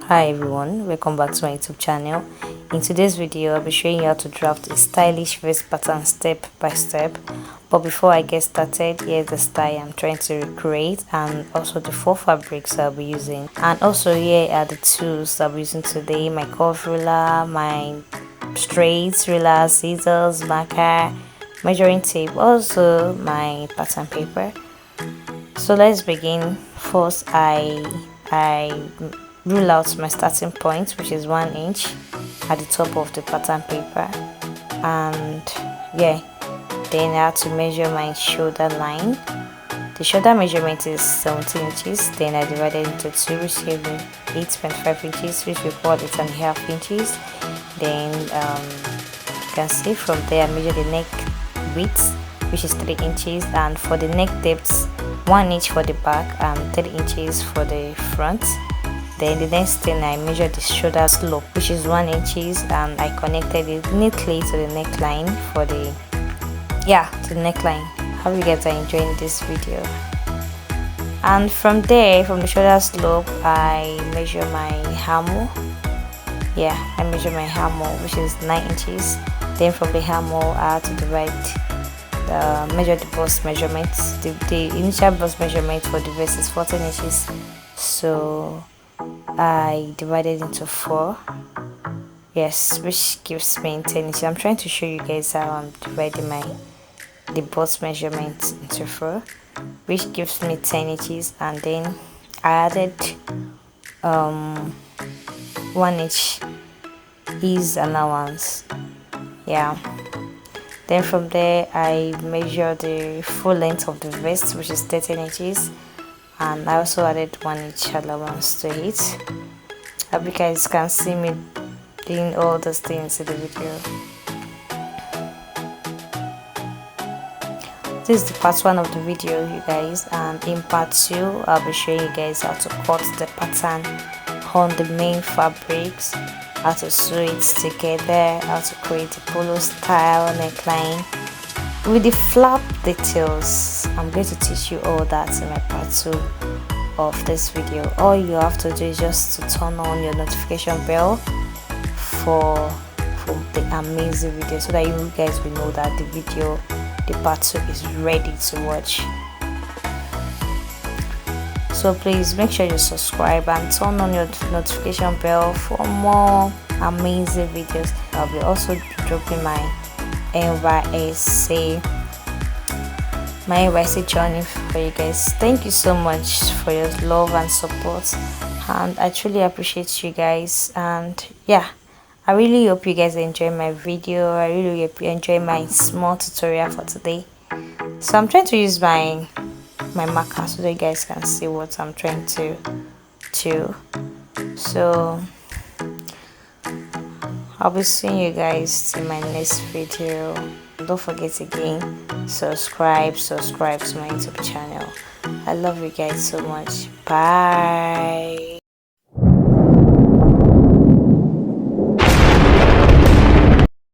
Hi everyone, welcome back to my YouTube channel. In today's video I'll be showing you how to draft a stylish vest pattern step by step. But before I get started, here's the style I'm trying to recreate and also the 4 fabrics I'll be using. And also here are the tools I'll be using today: my curve ruler, my straight ruler, scissors, marker, measuring tape, also my pattern paper. So let's begin. First I rule out my starting point, which is 1 inch at the top of the pattern paper, and yeah, then I have to measure my shoulder line. The shoulder measurement is 17 inches. Then I divided into 2, which gave me 8.5 inches, which we call 8.5 inches. Then you can see from there I measure the neck width, which is 3 inches, and for the neck depth 1 inch for the back and 3 inches for the front. Then the next thing, I measured the shoulder slope, which is 1 inches, and I connected it neatly to the neckline for the neckline. Hope you guys are enjoying this video. And from there, from the shoulder slope, I measure my hammer. I measure my hammer, which is 9 inches. Then from the hammer I have to measure the bust measurement. The initial bust measurement for the vest is 14 inches, so I divided into 4, which gives me 10 inches. I'm trying to show you guys how I'm dividing the bust measurement into 4, which gives me 10 inches, and then I added 1 inch ease allowance. Then from there I measure the full length of the vest, which is 13 inches, and I also added 1 inch allowance to it. I hope you guys can see me doing all those things in the video. This is the part 1 of the video, you guys, and in part 2 I'll be showing you guys how to cut the pattern on the main fabrics, how to sew it together, how to create a polo style neckline with the flap details. I'm going to teach you all that in my part 2 of this video. All you have to do is just to turn on your notification bell for the amazing video, so that you guys will know that the part 2 is ready to watch. So please make sure you subscribe and turn on your notification bell for more amazing videos. I'll be also dropping my NYSC journey for you guys. Thank you so much for your love and support, and I truly appreciate you guys. And I really hope you guys enjoy my video. I really hope you enjoy my small tutorial for today. So I'm trying to use my marker so that you guys can see what I'm trying to do. So I'll be seeing you guys in my next video. Don't forget again, subscribe to my YouTube channel. I love you guys so much. Bye.